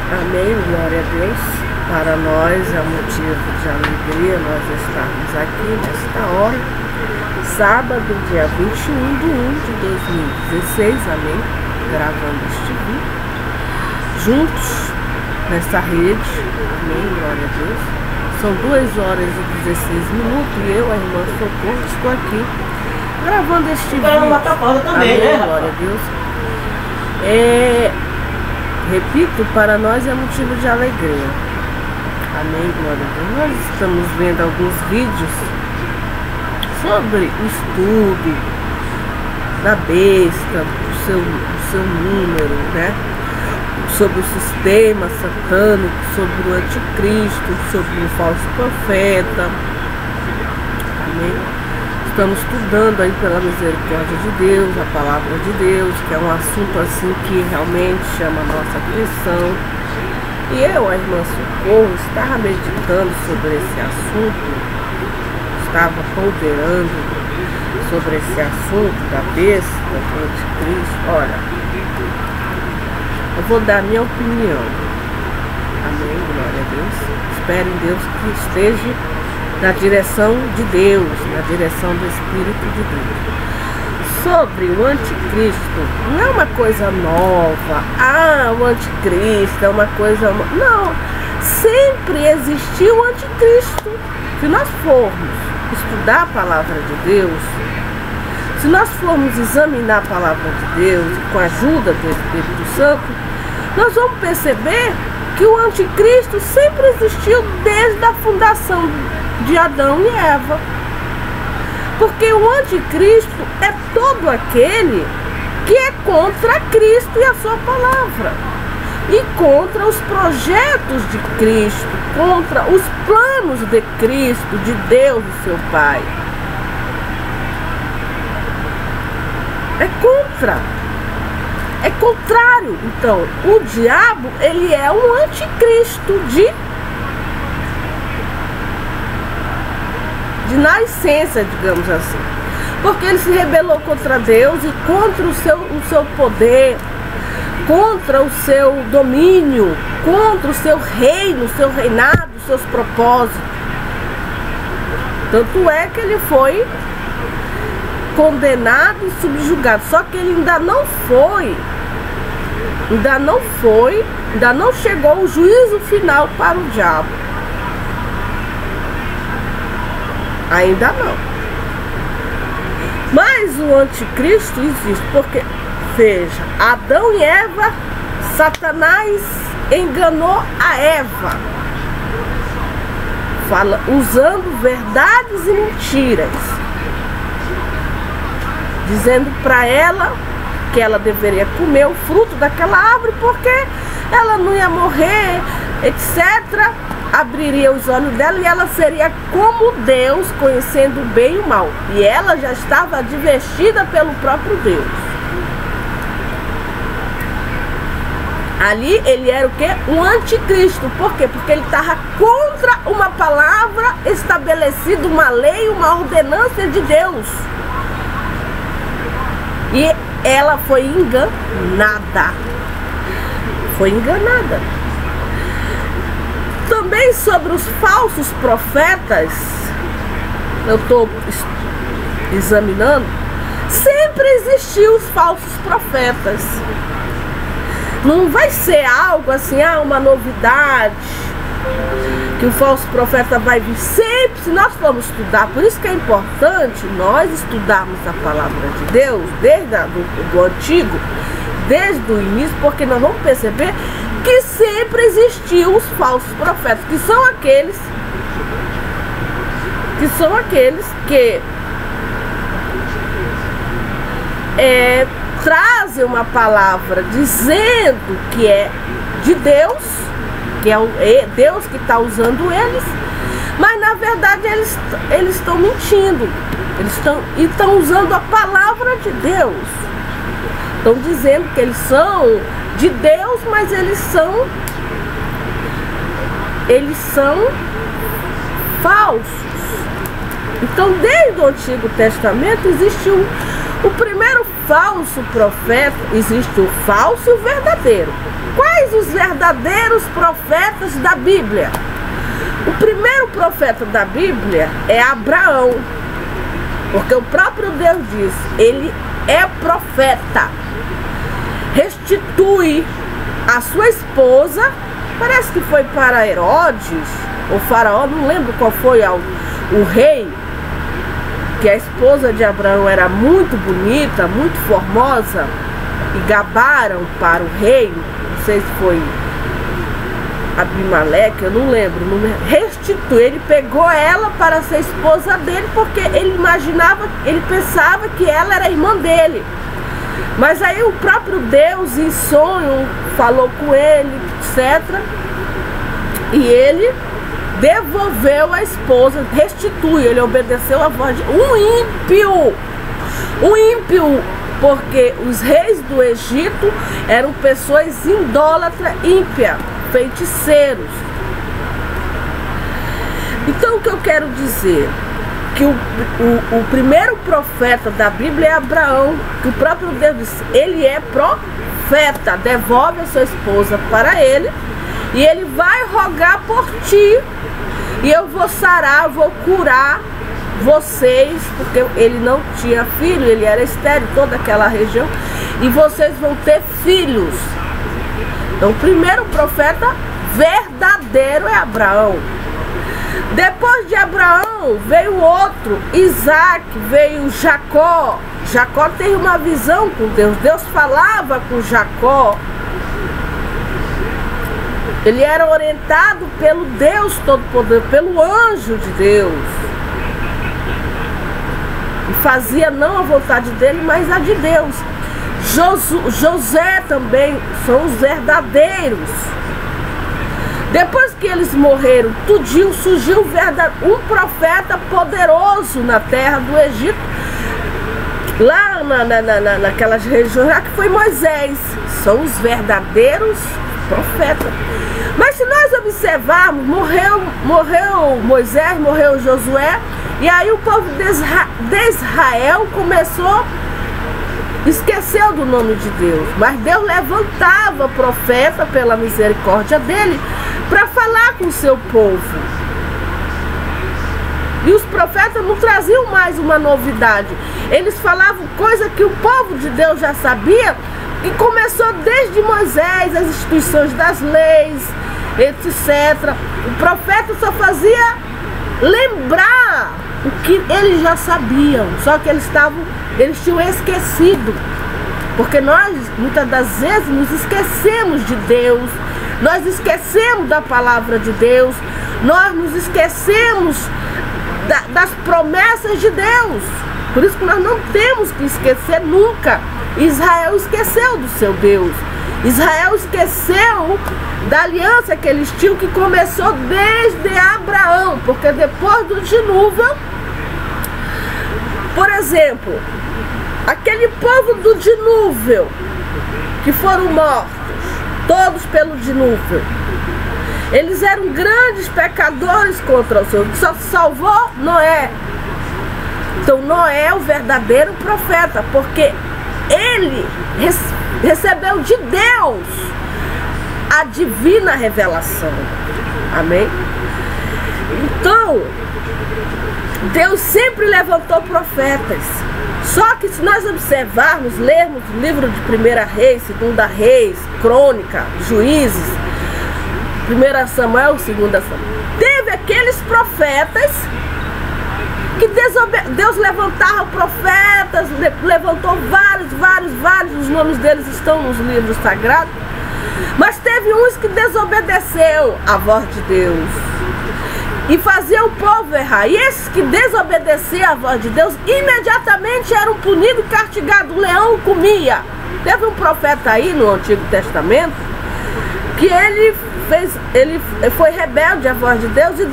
Amém, glória a Deus. Para nós é motivo de alegria nós estarmos aqui nesta hora, sábado, dia 21/1 de 2016, amém, gravando este vídeo, juntos nessa rede, amém, glória a Deus. São 2h16 e eu, a irmã Socorro, estou aqui gravando este vídeo, amém, glória a Deus. Repito, para nós é motivo de alegria. Amém, glória a Deus. Nós estamos vendo alguns vídeos sobre o estudo da besta, do seu número, né? Sobre o sistema satânico, sobre o anticristo, sobre o falso profeta. Amém. Estamos estudando aí pela misericórdia de Deus, a palavra de Deus, que é um assunto assim que realmente chama a nossa atenção. E eu, a irmã Socorro, estava meditando sobre esse assunto, estava ponderando sobre esse assunto da besta, do anticristo. Olha, eu vou dar minha opinião. Amém, glória a Deus. Espero em Deus que esteja na direção de Deus, na direção do Espírito de Deus. Sobre o anticristo, não é uma coisa nova. O anticristo é uma coisa... Não, sempre existiu o anticristo. Se nós formos estudar a palavra de Deus, se nós formos examinar a palavra de Deus, com a ajuda do Espírito Santo, nós vamos perceber que o anticristo sempre existiu desde a fundação de Adão e Eva. Porque o anticristo é todo aquele que é contra Cristo e a sua palavra, e contra os projetos de Cristo, contra os planos de Cristo, de Deus e seu Pai. É contra. É contrário. Então, o diabo, ele é um anticristo de nascença, digamos assim. Porque ele se rebelou contra Deus e contra o seu poder, contra o seu domínio, contra o seu reino, o seu reinado, os seus propósitos. Tanto é que ele foi condenado e subjugado. Só que ele ainda não chegou o juízo final para o diabo. Ainda não. Mas o anticristo existe, porque, veja, Adão e Eva, Satanás enganou a Eva, usando verdades e mentiras, dizendo para ela que ela deveria comer o fruto daquela árvore porque ela não ia morrer, etc. Abriria os olhos dela e ela seria como Deus, conhecendo o bem e o mal. E ela já estava advertida pelo próprio Deus. Ali ele era o quê? Um anticristo. Por quê? Porque ele estava contra uma palavra estabelecida, uma lei, uma ordenança de Deus. E ela foi enganada. Foi enganada. Também sobre os falsos profetas, eu estou examinando, sempre existiu os falsos profetas. Não vai ser algo assim, uma novidade, que o falso profeta vai vir sempre, se nós formos estudar. Por isso que é importante nós estudarmos a palavra de Deus, desde do Antigo, desde o início, porque nós vamos perceber que sempre existiu os falsos profetas, que são aqueles que trazem uma palavra dizendo que é de Deus, que é Deus que está usando eles, mas na verdade eles estão mentindo, eles estão usando a palavra de Deus, estão dizendo que eles são de Deus, mas eles são falsos. Então, desde o Antigo Testamento existe O primeiro falso profeta, existe o falso e o verdadeiro. Quais os verdadeiros profetas da Bíblia? O primeiro profeta da Bíblia é Abraão, porque o próprio Deus diz, ele é profeta. Restitui a sua esposa, parece que foi para Herodes, ou Faraó, não lembro qual foi o rei, que a esposa de Abraão era muito bonita, muito formosa, e gabaram para o rei, não sei se foi Abimeleque, eu não lembro, restitui, ele pegou ela para ser esposa dele, porque ele imaginava, ele pensava que ela era irmã dele. Mas aí o próprio Deus em sonho falou com ele, etc. E ele devolveu a esposa, restitui, ele obedeceu a voz de um ímpio, porque os reis do Egito eram pessoas idólatras, ímpias, feiticeiros. Então o que eu quero dizer? Que o primeiro profeta da Bíblia é Abraão, que o próprio Deus disse, ele é profeta, devolve a sua esposa para ele, e ele vai rogar por ti, e eu vou sarar, vou curar vocês, porque ele não tinha filho, ele era estéril, toda aquela região, e vocês vão ter filhos. Então o primeiro profeta verdadeiro é Abraão. Depois de Abraão veio outro, Isaac, veio Jacó. Jacó teve uma visão com Deus, Deus falava com Jacó. Ele era orientado pelo Deus Todo-Poderoso, pelo anjo de Deus. E fazia não a vontade dele, mas a de Deus. José também são os verdadeiros. Depois que eles morreram, tudinho, surgiu um profeta poderoso na terra do Egito, lá naquelas regiões, que foi Moisés. São os verdadeiros profetas. Mas se nós observarmos, morreu Moisés, morreu Josué, e aí o povo de Israel esqueceu do nome de Deus. Mas Deus levantava profeta pela misericórdia dele para falar com o seu povo. E os profetas não traziam mais uma novidade. Eles falavam coisa que o povo de Deus já sabia, e começou desde Moisés, as instituições das leis, etc. O profeta só fazia lembrar o que eles já sabiam, só que eles tinham esquecido. Porque nós, muitas das vezes, nos esquecemos de Deus, nós esquecemos da palavra de Deus, nós nos esquecemos das promessas de Deus. Por isso que nós não temos que esquecer nunca. Israel esqueceu do seu Deus. Israel esqueceu da aliança que eles tinham, que começou desde Abraão, porque depois do dilúvio, por exemplo, aquele povo do dilúvio, que foram mortos, todos pelo dilúvio, eles eram grandes pecadores contra o Senhor, que só salvou Noé. Então Noé é o verdadeiro profeta, porque ele recebeu de Deus a divina revelação. Amém? Então, Deus sempre levantou profetas. Só que se nós observarmos, lermos o livro de 1 Reis, 2 Reis, Crônica, Juízes, 1 Samuel, 2 Samuel, teve aqueles profetas que Deus levantava profetas, levantou vários, os nomes deles estão nos livros sagrados, mas teve uns que desobedeceu a voz de Deus e fazia o povo errar. E esses que desobedeciam a voz de Deus, imediatamente eram punidos e castigados. O leão comia. Teve um profeta aí no Antigo Testamento que ele foi rebelde à voz de Deus, e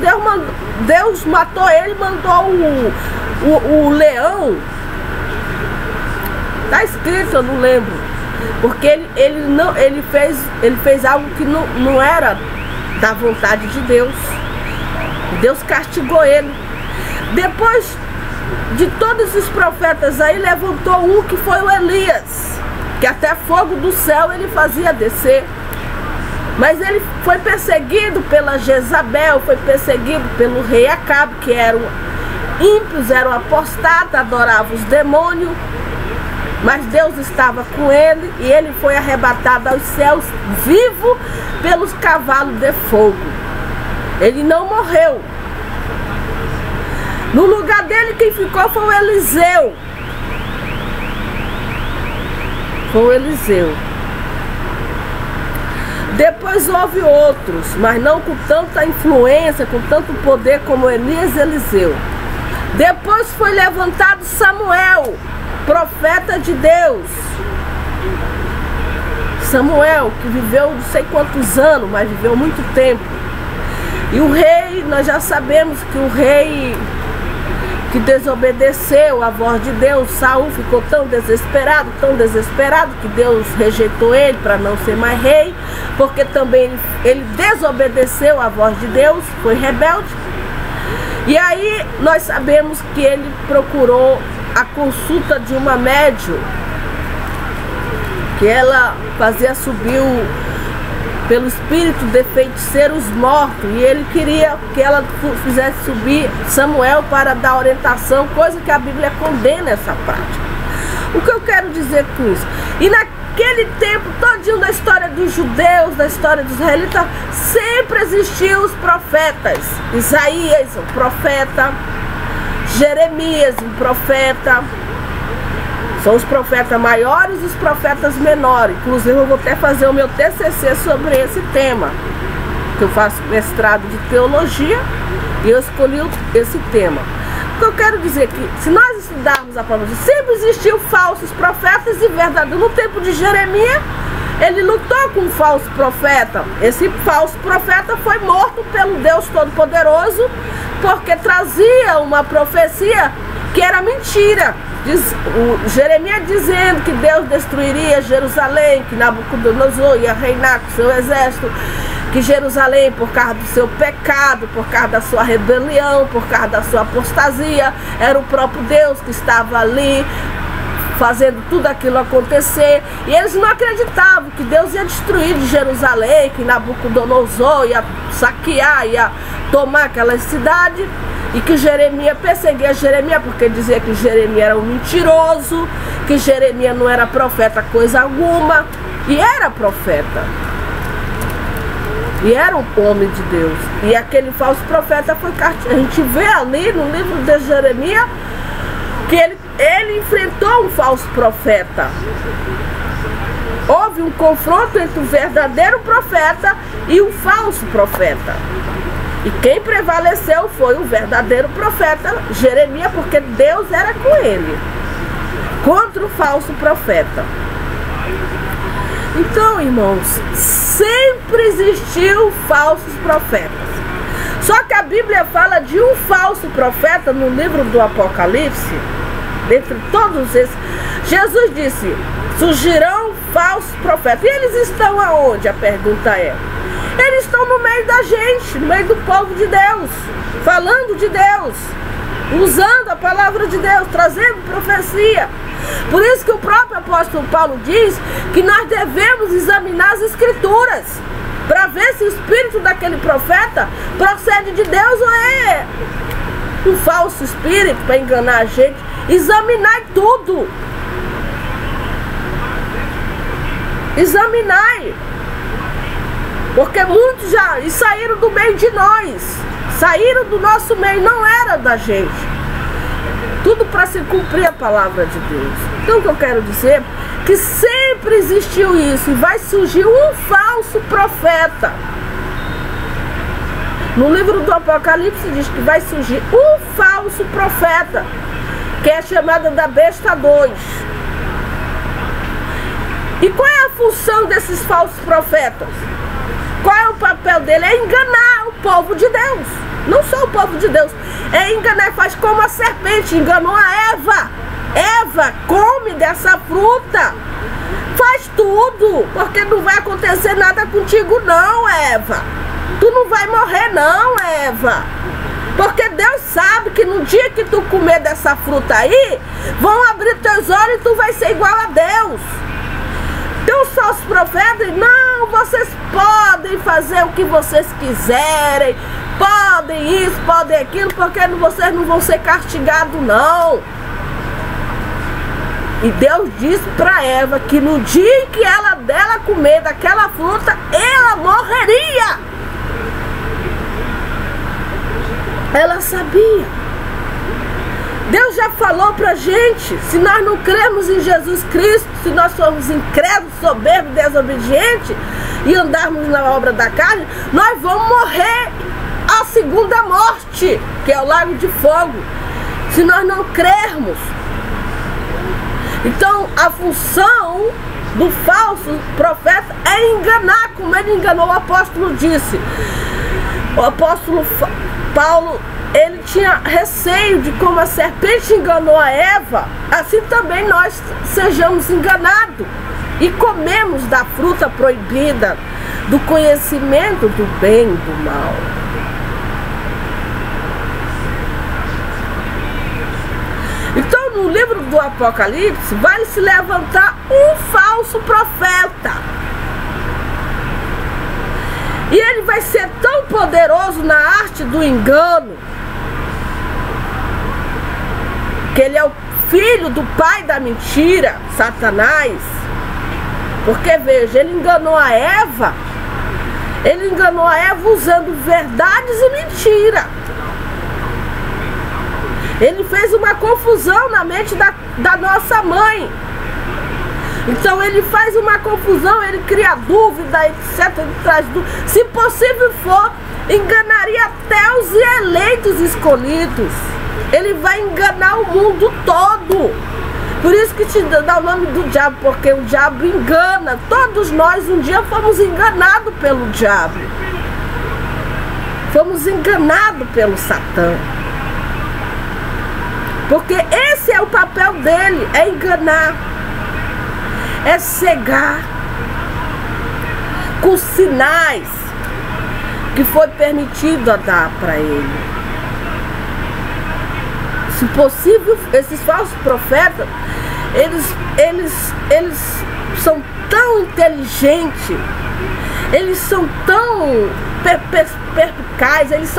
Deus matou ele, mandou o leão. Está escrito, eu não lembro, porque ele fez algo que não era da vontade de Deus. Deus castigou ele. Depois de todos os profetas aí, levantou um que foi o Elias, que até fogo do céu ele fazia descer. Mas ele foi perseguido pela Jezabel, foi perseguido pelo rei Acabe, que eram ímpios, eram apostatas, adoravam os demônios. Mas Deus estava com ele e ele foi arrebatado aos céus vivo pelos cavalos de fogo. Ele não morreu. No lugar dele quem ficou foi o Eliseu. Foi o Eliseu. Depois houve outros, mas não com tanta influência, com tanto poder como Elias e Eliseu. Depois foi levantado Samuel, profeta de Deus. Samuel, que viveu não sei quantos anos, mas viveu muito tempo. E o rei, nós já sabemos que o rei que desobedeceu a voz de Deus, Saul, ficou tão desesperado que Deus rejeitou ele para não ser mais rei, porque também ele desobedeceu a voz de Deus, foi rebelde. E aí nós sabemos que ele procurou a consulta de uma médium, que ela fazia subir pelo espírito de feiticeiros mortos, e ele queria que ela fizesse subir Samuel para dar orientação, coisa que a Bíblia condena essa prática. O que eu quero dizer com isso? E naquele tempo todinho da história dos judeus, da história dos israelitas, sempre existiam os profetas. Isaías, um profeta, Jeremias, um profeta. São os profetas maiores e os profetas menores. Inclusive eu vou até fazer o meu TCC sobre esse tema, que eu faço mestrado de teologia e eu escolhi esse tema. O que eu quero dizer é que se nós estudarmos a palavra de Deus, sempre existiu falsos profetas e verdadeiros. No tempo de Jeremias, ele lutou com um falso profeta. Esse falso profeta foi morto pelo Deus Todo-Poderoso, porque trazia uma profecia que era mentira. Jeremias dizendo que Deus destruiria Jerusalém, que Nabucodonosor ia reinar com seu exército, que Jerusalém, por causa do seu pecado, por causa da sua rebelião, por causa da sua apostasia, era o próprio Deus que estava ali fazendo tudo aquilo acontecer. E eles não acreditavam que Deus ia destruir de Jerusalém, que Nabucodonosor ia saquear, ia tomar aquela cidade. E que Jeremias perseguia Jeremias, porque dizia que Jeremias era um mentiroso, que Jeremias não era profeta coisa alguma. E era profeta. E era um homem de Deus. E aquele falso profeta foi castigado. A gente vê ali no livro de Jeremias que ele enfrentou um falso profeta. Houve um confronto entre o verdadeiro profeta e o falso profeta. E quem prevaleceu foi o verdadeiro profeta Jeremias, porque Deus era com ele, contra o falso profeta. Então, irmãos, sempre existiu falsos profetas. Só que a Bíblia fala de um falso profeta no livro do Apocalipse. Dentre todos esses, Jesus disse, surgirão falsos profetas. E eles estão aonde? A pergunta é. Eles estão no meio da gente, no meio do povo de Deus, falando de Deus, usando a palavra de Deus, trazendo profecia. Por isso que o próprio apóstolo Paulo diz que nós devemos examinar as escrituras para ver se o espírito daquele profeta procede de Deus ou é um falso espírito para enganar a gente. Examinar tudo. Examinai. Porque muitos já saíram do meio de nós, saíram do nosso meio, não era da gente. Tudo para se cumprir a palavra de Deus. Então o que eu quero dizer é que sempre existiu isso e vai surgir um falso profeta. No livro do Apocalipse diz que vai surgir um falso profeta, que é chamado da besta 2. E qual é a função desses falsos profetas? Qual é o papel dele? É enganar o povo de Deus. Não só o povo de Deus. É enganar, faz como a serpente enganou a Eva. Eva, come dessa fruta. Faz tudo, porque não vai acontecer nada contigo não, Eva. Tu não vai morrer não, Eva. Porque Deus sabe que no dia que tu comer dessa fruta aí, vão abrir teus olhos e tu vai ser igual a Deus. Então os falsos profetas, não, vocês podem fazer o que vocês quiserem, podem isso, podem aquilo, porque vocês não vão ser castigados, não. E Deus disse para Eva que no dia em que dela comer daquela fruta, ela morreria. Ela sabia. Deus já falou pra gente, se nós não cremos em Jesus Cristo, se nós somos incrédulos, soberbos, desobedientes e andarmos na obra da carne, nós vamos morrer a segunda morte, que é o lago de fogo, se nós não crermos. Então a função do falso profeta é enganar, como ele enganou. O apóstolo disse, o apóstolo Paulo, ele tinha receio de como a serpente enganou a Eva, assim também nós sejamos enganados e comemos da fruta proibida, do conhecimento do bem e do mal. Então no livro do Apocalipse vai se levantar um falso profeta. E ele vai ser tão poderoso na arte do engano, que ele é o filho do pai da mentira, Satanás. Porque veja, ele enganou a Eva usando verdades e mentira. Ele fez uma confusão na mente da nossa mãe. Então ele faz uma confusão, ele cria dúvida, etc. Ele traz dúvida. Se possível for, enganaria até os eleitos escolhidos. Ele vai enganar o mundo todo. Por isso que te dá o nome do diabo, porque o diabo engana. Todos nós um dia fomos enganados pelo diabo. Fomos enganados pelo Satã. Porque esse é o papel dele, é enganar, é cegar, com sinais que foi permitido a dar para ele. Se possível, esses falsos profetas, eles são tão inteligentes, eles são tão perspicazes, eles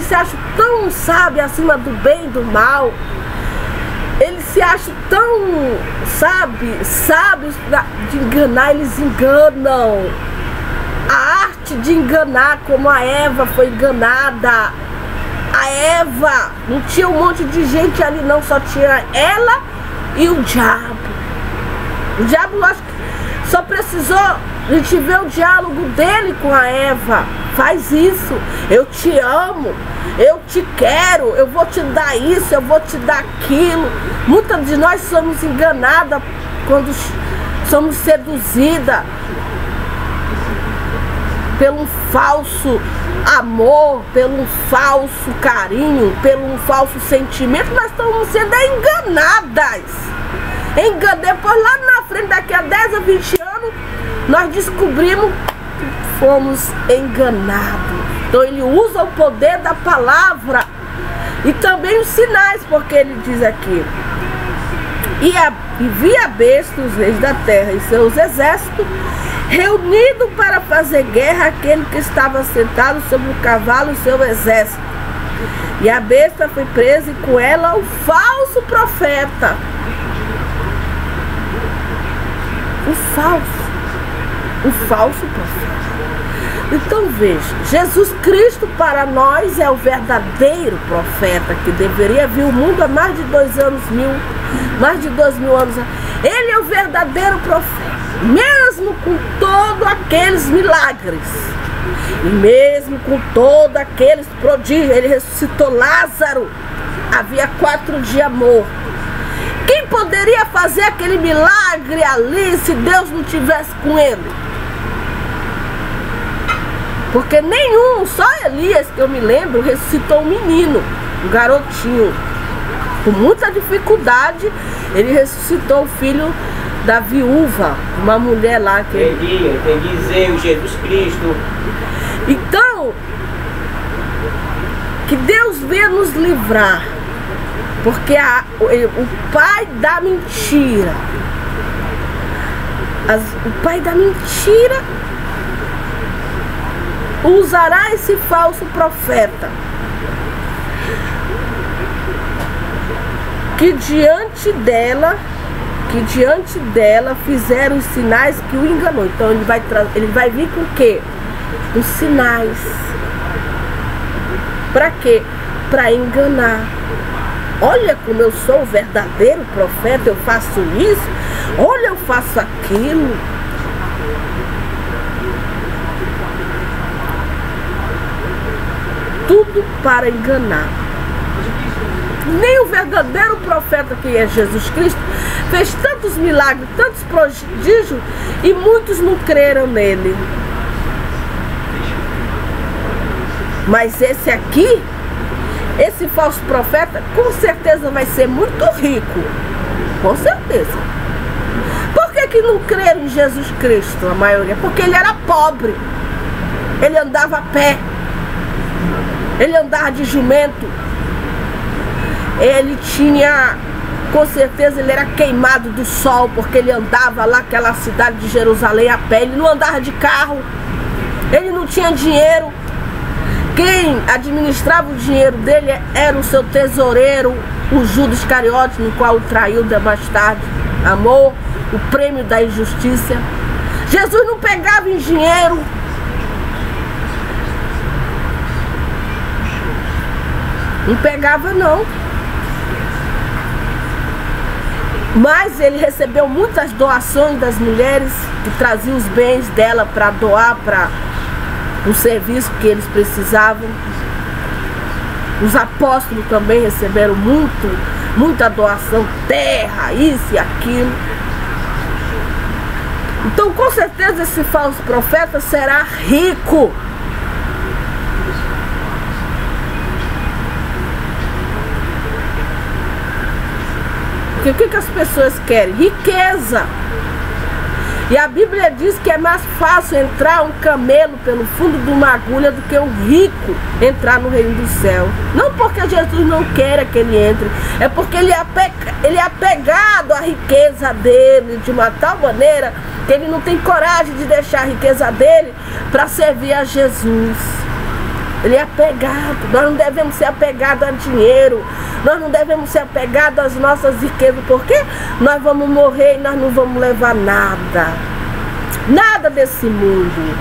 se acham tão sábios acima do bem e do mal. Eles se acham tão, sábios de enganar, eles enganam. A arte de enganar, como a Eva foi enganada. A Eva, não tinha um monte de gente ali não, só tinha ela e o diabo. O diabo, acho que só precisou a gente ver o diálogo dele com a Eva. Faz isso, eu te amo, eu te quero, eu vou te dar isso, eu vou te dar aquilo. Muitas de nós somos enganadas quando somos seduzidas pelo falso amor, pelo falso carinho, pelo falso sentimento. Nós estamos sendo enganadas. Depois lá na frente, daqui a 10 a 20 anos, nós descobrimos que fomos enganados. Então ele usa o poder da palavra e também os sinais, porque ele diz aqui: e vi a besta, os reis da terra e seus exércitos, reunido para fazer guerra àquele que estava sentado sobre o cavalo e seu exército. E a besta foi presa e com ela o falso profeta. O falso profeta. Então veja, Jesus Cristo para nós é o verdadeiro profeta que deveria vir ao mundo há mais de 2 mil anos. Ele é o verdadeiro profeta. Mesmo com todos aqueles milagres, e mesmo com todos aqueles prodígios, ele ressuscitou Lázaro, havia 4 dias morto. Quem poderia fazer aquele milagre ali se Deus não tivesse com ele? Porque nenhum, só Elias, que eu me lembro, ressuscitou um menino, um garotinho. Com muita dificuldade, ele ressuscitou o filho da viúva, uma mulher lá que... Entendi, Jesus Cristo. Então, Que Deus venha nos livrar, porque o pai da mentira, o pai da mentira usará esse falso profeta, que diante dela fizeram os sinais que o enganou. Então ele vai vir com o quê? Com sinais. Para quê? Para enganar. Olha como eu sou o verdadeiro profeta, eu faço isso, olha, eu faço aquilo. Tudo para enganar. Nem o verdadeiro profeta, que é Jesus Cristo, fez tantos milagres, tantos prodígios, e muitos não creram nele. Mas esse aqui, esse falso profeta, com certeza vai ser muito rico. Com certeza. Por que não creram em Jesus Cristo, a maioria? Porque ele era pobre. Ele andava a pé. Ele andava de jumento. Ele tinha, com certeza ele era queimado do sol, porque ele andava lá naquela cidade de Jerusalém a pé. Ele não andava de carro. Ele não tinha dinheiro. Quem administrava o dinheiro dele era o seu tesoureiro, o Judas Iscariote, no qual o traiu mais tarde. Amou o prêmio da injustiça. Jesus não pegava em dinheiro. Não pegava, não. Mas ele recebeu muitas doações das mulheres que traziam os bens dela para doar para o serviço que eles precisavam. Os apóstolos também receberam muita doação, terra, isso e aquilo. Então, com certeza, esse falso profeta será rico. Porque o que as pessoas querem? Riqueza. E a Bíblia diz que é mais fácil entrar um camelo pelo fundo de uma agulha do que um rico entrar no reino do céu. Não porque Jesus não queira que ele entre, é porque ele é apegado à riqueza dele de uma tal maneira que ele não tem coragem de deixar a riqueza dele para servir a Jesus. Ele é apegado. Nós não devemos ser apegados a dinheiro. Nós não devemos ser apegados às nossas riquezas, porque nós vamos morrer e nós não vamos levar nada. Nada desse mundo.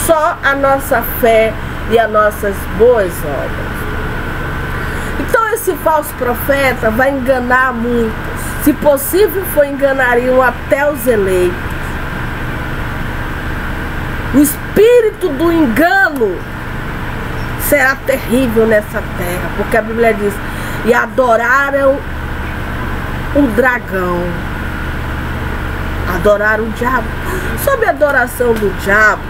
Só a nossa fé e as nossas boas obras. Então esse falso profeta vai enganar muitos. Se possível, enganariam até os eleitos. O espírito do engano será terrível nessa terra, porque a Bíblia diz: e adoraram o dragão, adoraram o diabo. Sobre a adoração do diabo,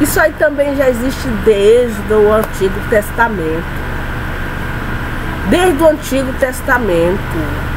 isso aí também já existe desde o Antigo Testamento. Desde o Antigo Testamento.